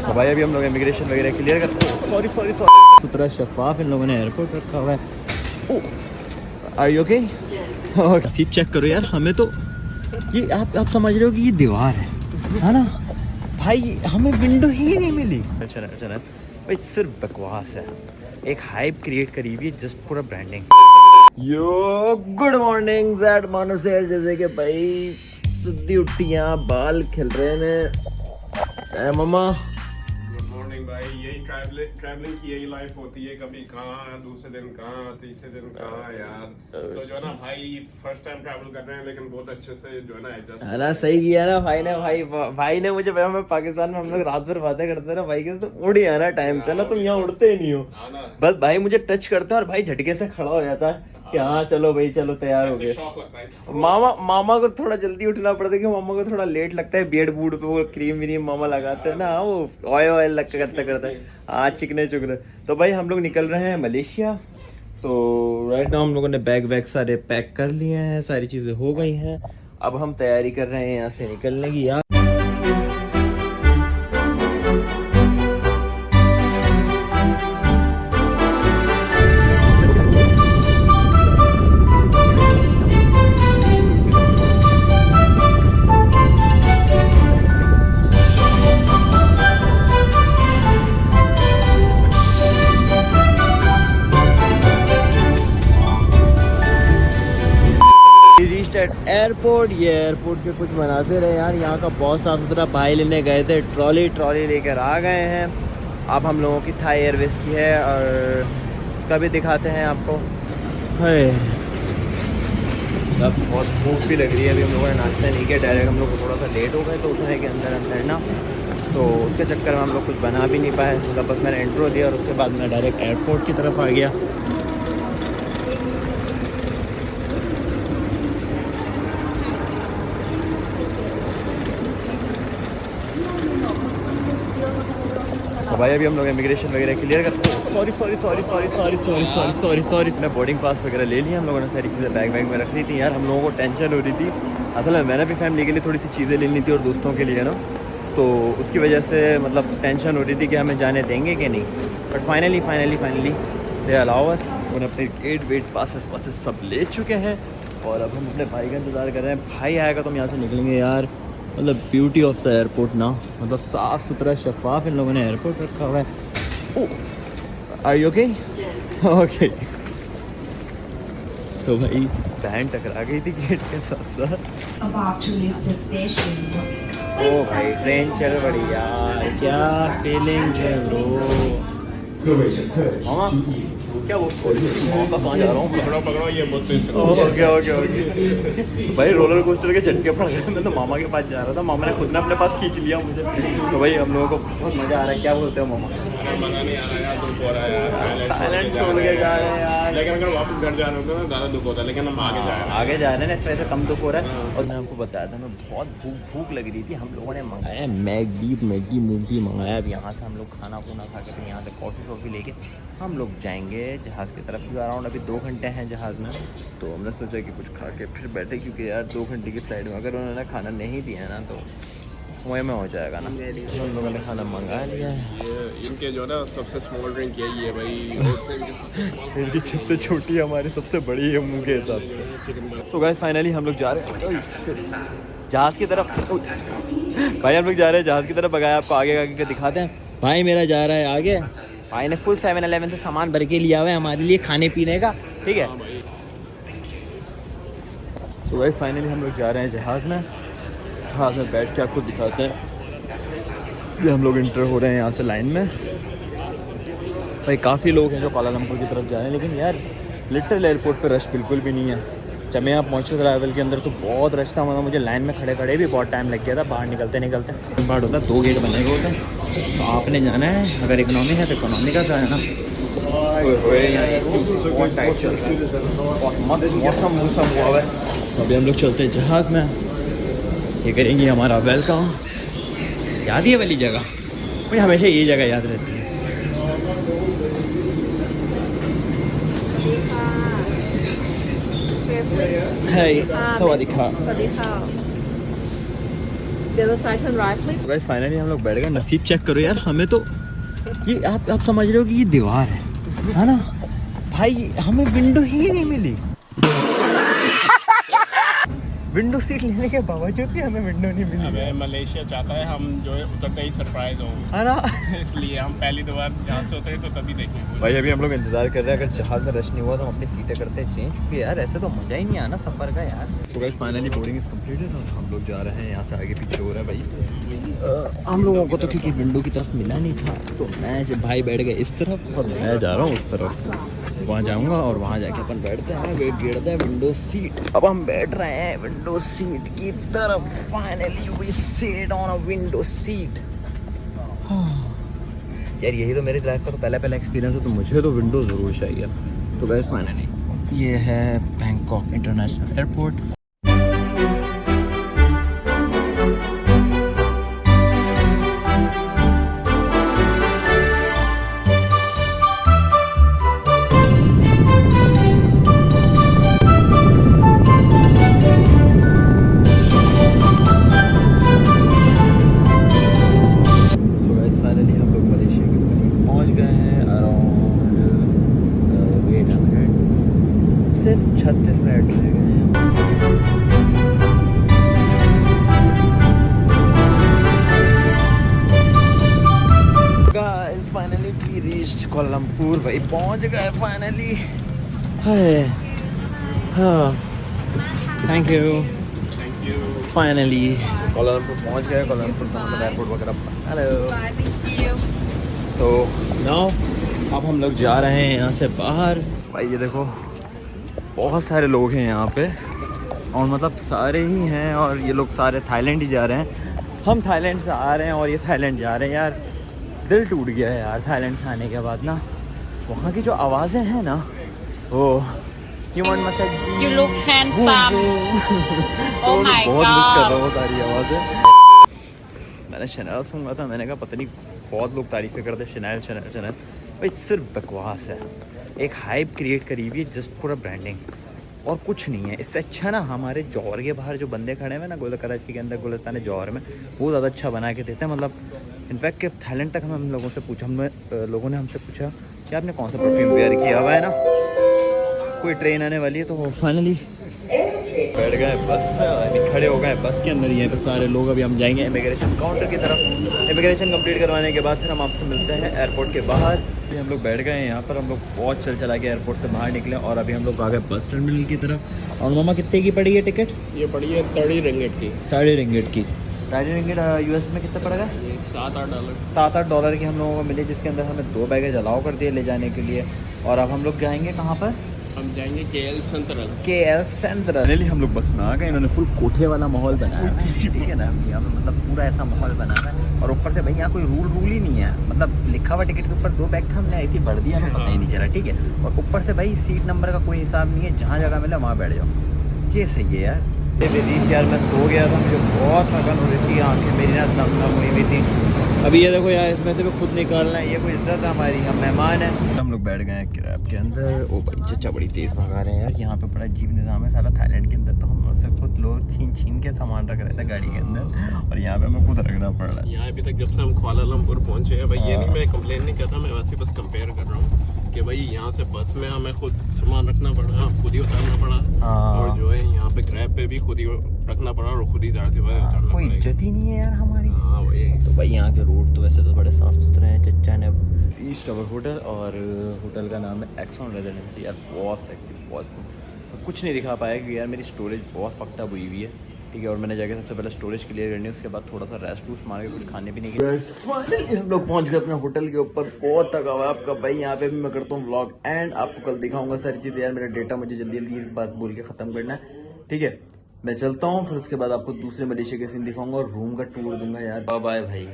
तो भाई अभी हम लोग इमिग्रेशन वगैरह क्लियर करते हैं। सॉरी सुथरा शफाफ इन लोगों ने एयरपोर्ट रखा हुआ है। Are you okay? Seat check करो यार, हमें तो ये आप समझ रहे हो कि ये दीवार है ना भाई, हमें विंडो ही नहीं मिली। चल भाई सिर्फ बकवास है, एक हाइप क्रिएट करी हुई है जस्ट पूरा ब्रांडिंग। यो गुड मॉर्निंग ज़ैड मानस है, जैसे कि भाई सीधी उठियाँ बाल खिल रहे हैं मम्मा। गुड मॉर्निंग भाई, यही ट्रैवलिंग की यही लाइफ होती है, कभी कहाँ दूसरे दिन कहाँ तीसरे दिन कहाँ यार। तो जो है ना भाई फर्स्ट टाइम ट्रैवल कर रहे हैं लेकिन बहुत अच्छे से जो है ना एडजस्ट है ना, सही किया ना भाई ने मुझे मैं पाकिस्तान में हम लोग रात भर बातें करते ना भाई के, तो उड़ ही आना टाइम से ना, तुम यहाँ उड़ते ही नहीं हो। बस भाई मुझे टच करते हैं और भाई झटके से खड़ा हो जाता है कि हाँ चलो भाई चलो तैयार हो गए। मामा को थोड़ा जल्दी उठना पड़ता है कि मामा को थोड़ा लेट लगता है, बियर्ड बूड पे वो क्रीम व्रीम मामा लगाते हैं ना, वो ऑयल लग करते हाँ चिकने चुकने। तो भाई हम लोग निकल रहे हैं मलेशिया। तो राइट नाउ हम लोगों ने बैग सारे पैक कर लिए हैं, सारी चीज़ें हो गई हैं, अब हम तैयारी कर रहे हैं यहाँ से निकलने की। यार एयरपोर्ट, ये एयरपोर्ट के कुछ मनाजिर है यार, यहाँ का बहुत साफ सुथरा। भाई लेने गए थे, ट्रॉली लेकर आ गए हैं। अब हम लोगों की थाई एयरवेज की है और उसका भी दिखाते हैं आपको। अब बहुत भूख भी लग रही है, अभी हम लोगों ने नाश्ता नहीं किया, डायरेक्ट हम लोग थोड़ा सा लेट हो गए तो उठने के अंदर ना, तो उसके चक्कर में हम लोग कुछ बना भी नहीं पाए। मतलब बस मैंने इंट्रो दिया और उसके बाद मैं डायरेक्ट एयरपोर्ट की तरफ आ गया। भाई अभी हम लोग इमिग्रेशन वगैरह क्लियर करते हैं। सॉरी मैंने बोर्डिंग पास वगैरह ले लिया, हम लोगों ने सारी चीज़ें बैग में रख ली थी। यार हम लोगों को टेंशन हो रही थी, असल में मैंने भी फैमिली के लिए थोड़ी सी चीज़ें लेनी थी और दोस्तों के लिए ना, तो उसकी वजह से मतलब टेंशन हो रही थी कि हमें जाने देंगे कि नहीं। But finally they allow us. उन्होंने अपने गेट वेट पासेस सब ले चुके हैं और अब हम अपने भाई का इंतज़ार कर रहे हैं। भाई आएगा तो हम यहाँ से निकलेंगे यार। मतलब ब्यूटी ऑफ द एयरपोर्ट ना, मतलब साफ़ सुथरा शफाफ इन लोगों ने एयरपोर्ट रखा हुआ है। Are you okay? ओके। तो भाई बहन टकरा गई थी गेट के साथ। ओ भाई ट्रेन चल पड़ी यार, क्या फीलिंग है ब्रो। मामा क्या वो कहाँ जा रहा हूँ? पकड़ो ये बोलते हैं। ओके भाई रोलर कोस्टर के झटके पड़ गए। मैं तो मामा के पास जा रहा था, मामा ने खुद ने अपने पास खींच लिया मुझे। तो भाई हम लोगों को बहुत मज़ा आ रहा है। क्या बोलते हो मामा? मज़ा नहीं आ रहा यार, दुख हो रहा है यार, थाईलैंड छोड़ के जा रहे हैं यार। लेकिन अगर वापस घर जा रहे होते ना ज़्यादा दुख होता है, लेकिन हम आगे जा रहे हैं ना, इस वजह से कम दुख हो रहा है। और मैं आपको बताया था, मैं बहुत भूख लग रही थी। हम लोगों ने मंगाया मैगी मूंगी मंगाया। अब यहाँ से हम लोग खाना खा के फिर यहाँ से कॉफ़ी लेके हम लोग जाएंगे जहाज़ की तरफ। अराउंड अभी 2 घंटे हैं जहाज़ में, तो हमने सोचा कि कुछ खा के फिर बैठे, क्योंकि यार 2 घंटे की फ्लाइट में अगर उन्होंने खाना नहीं दिया ना तो कुएं में हो जाएगा ना। हम लोगों ने खाना मंगा लिया है। ये इनके जो ना सबसे स्मॉल ड्रिंक यही है भाई। इनकी सबसे छोटी हमारी सबसे बड़ी है मुँह के हिसाब से। सो गाइस फाइनली हम लोग जा रहे हैं जहाज़ की तरफ। भाई हम लोग जा रहे हैं जहाज़ की तरफ। बगाया आपको आगे के दिखाते हैं। भाई मेरा जा रहा है आगे। भाई ने फुल 7-11 से सामान भर के लिया हुआ है हमारे लिए खाने पीने का, ठीक है। तो गाइस फाइनली हम लोग जा रहे हैं जहाज़ में बैठ के आपको दिखाते हैं। ये हम लोग इंटर हो रहे हैं यहाँ से लाइन में। भाई काफ़ी लोग हैं जो कुआलालंपुर की तरफ जा रहे हैं, लेकिन यार लिटरल एयरपोर्ट पे रश बिल्कुल भी नहीं है। जब मैं यहाँ पहुँचे ट्रैवल के अंदर तो बहुत रश था, मतलब मुझे लाइन में खड़े भी बहुत टाइम लग गया था। बाहर निकलते बाहर होता है 2 गेट बने हुए होते हैं, तो आपने जाना है। अगर इकोनॉमी है तो इकोनॉमी का जाना। बहुत मस्त मौसम हुआ है। तो अभी हम लोग चलते हैं जहाज़ में, ये करेंगे हमारा वेलकम। याद ही है वाली जगह, मुझे हमेशा ये जगह याद रहती है। सवादिका The other side turn right, please. Guys finally हम लोग बैठ गए। नसीब चेक करो यार, हमें तो ये आप समझ रहे हो कि ये दीवार है ना भाई, हमें विंडो ही नहीं मिली। विंडो सीट लेने के बावजूद भी हमें विंडो नहीं मिली। हमें मलेशिया चाहता है हम जो है उतरते ही सरप्राइज हों, है ना। इसलिए हम पहली बार जहाँ से होते हैं तो तभी देखेंगे। भाई अभी हम लोग इंतजार कर रहे हैं, अगर जहाज में रश नहीं हुआ तो हम अपनी सीटें करते हैं चेंज, क्योंकि यार ऐसे तो मजा ही नहीं आना सफर का यार। तो guys finally boarding is completed और हम लोग जा रहे हैं, यहाँ से आगे पीछे हो रहा है भाई। हम लोगों को तो क्योंकि विंडो की तरफ मिला नहीं था, तो मैं जब भाई बैठ गए इस तरफ और मैं जा रहा हूँ उस तरफ, वहाँ जाऊँगा और वहाँ जाके अपन बैठते हैं, वेट गिरता है विंडो सीट। अब हम बैठ रहे हैं विंडो सीट की तरफ। Finally we sit on a window seat. यार यही तो मेरे ड्राइव का तो पहला एक्सपीरियंस है, तो मुझे तो विंडो ज़रूर चाहिए। तो गाइस फाइनली ये है बैंकॉक इंटरनेशनल एयरपोर्ट। सिर्फ 36 मिनट रह गए हैं। Guys finally we reached Kuala Lumpur. भाई पहुंच गए फाइनली। हाँ थैंक यू फाइनली कोलंबपुर पहुंच गए। कोलंबपुर से एयरपोर्ट वगैरह। हेलो सो नाउ अब हम लोग जा रहे हैं यहाँ से बाहर। भाई ये देखो बहुत सारे लोग हैं यहाँ पे, और मतलब सारे ही हैं, और ये लोग सारे थाईलैंड ही जा रहे हैं। हम थाईलैंड से आ रहे हैं और ये थाईलैंड जा रहे हैं। यार दिल टूट गया है यार थाईलैंड से आने के बाद ना। वहाँ की जो आवाज़ें हैं ना, वो You want massage? You look handsome. तो Oh my बहुत मिस कर रहा God. हूँ सारी आवाज़ें। मैंने शनैल सुना था, मैंने कहा पता नहीं बहुत लोग तारीफ़ें करते शनैल शनैल शनैल। भाई सिर्फ बकवास है, एक हाइप क्रिएट करी हुई है जस्ट फॉर ब्रांडिंग, और कुछ नहीं है। इससे अच्छा ना हमारे जौहर के बाहर जो बंदे खड़े हैं ना, कराची के अंदर गुलिस्तान जौहर में, वो ज़्यादा अच्छा बना के देते हैं। मतलब इनफैक्ट कि थाईलैंड तक हम लोगों से पूछा, लोगों ने हमसे पूछा कि आपने कौन सा परफ्यूम वेयर किया हुआ है ना, कोई ट्रेन आने वाली है। तो फाइनली बैठ गए बस में, अभी खड़े हो गए बस के अंदर। यहाँ पे सारे लोग, अभी हम जाएंगे इमिग्रेशन काउंटर की तरफ। इमिग्रेशन कंप्लीट करवाने के बाद फिर हम आपसे मिलते हैं एयरपोर्ट के बाहर। अभी हम लोग बैठ गए हैं यहाँ पर, हम लोग बहुत चला के एयरपोर्ट से बाहर निकले, और अभी हम लोग आ गए बस टर्मिनल की तरफ। और मामा कितने की पड़ी है टिकट? ये पड़ी है 30 रिंगिट की। 30 रिंगिट की। 30 रिंगिट यूएस में कितना पड़ेगा? $7-8 $7-8 की हम लोगों को मिली, जिसके अंदर हमें 2 बैगेज अलाउ कर दिए ले जाने के लिए। और अब हम लोग जाएंगे कहाँ पर? हम जाएंगे KL सेंट्रल। फाइनली हम लोग बस में आ गए। इन्होंने फुल कोठे वाला माहौल बनाया है, ठीक है ना। यहाँ पे मतलब पूरा ऐसा माहौल बनाना है, और ऊपर से भाई यहाँ कोई रूल ही नहीं है। मतलब लिखा हुआ टिकट के ऊपर 2 बैग था, हमने ऐसे ही भर दिया, हमें पता ही नहीं चला, ठीक है। और ऊपर से भाई सीट नंबर का कोई हिसाब नहीं है, जहाँ जगह मिला वहाँ बैठ जाओ। ये सही है यार। यार मैं सो गया था, मुझे बहुत थकान हो रही थी, आँखें मेरी ना दम हुई हुई थी। अभी ये देखो यार, इसमें से भी खुद निकालना है, ये कोई इज्जत है हमारी, हम मेहमान हैं। हम लोग बैठ गए हैं कैब के अंदर। ओ भाई चचा बड़ी तेज़ भगा रहे हैं यार। यहाँ पे बड़ा अजीब निज़ाम है सारा थाईलैंड के अंदर। तो हम लोग से खुद लोग छीन के सामान रख रहे थे गाड़ी के अंदर, और यहाँ पे हमें खुद रखना पड़ रहा है। यहाँ अभी तक जब से हम कुआलालंपुर पहुँचे हैं भाई, ये नहीं मैं कंप्लेन नहीं करता, मैं वैसे बस कंपेयर कर रहा हूँ कि भाई यहाँ से बस में हमें खुद सामान रखना पड़ा, खुद ही उतारना पड़ा, और जो है यहाँ पे ग्रैब पे भी खुद ही रखना पड़ा और खुद ही उतारना कोई इज्जत ही नहीं है यार हमारी। हाँ वही। तो भाई यहाँ के रोड तो वैसे तो बड़े साफ सुथरे हैं। चचा ने ईस्ट टावर होटल, और होटल का नाम है एक्सॉन रेजिडेंसी। यार बहुत सेक्सी, बहुत कुछ नहीं दिखा पाया क्योंकि यार मेरी स्टोरेज बहुत फक्ट अप हुई हुई है, ठीक है। और मैंने जाके सबसे पहले स्टोरेज क्लियर करनी है, उसके बाद थोड़ा सा रेस्ट वूस्ट मार के कुछ खाने पीने की। फाइनली हम लोग पहुंच गए अपने होटल के ऊपर। बहुत थका हुआ है आपका भाई। यहाँ पे भी मैं करता हूँ व्लॉग एंड, आपको कल दिखाऊंगा सारी चीज़ें। यार मेरा डेटा मुझे जल्दी जल्दी बात बोल के ख़त्म करना है, ठीक है। मैं चलता हूँ, फिर उसके बाद आपको दूसरे मलेशिया के सीन दिखाऊंगा और रूम का टूर दूंगा यार। बाय बाय भाई।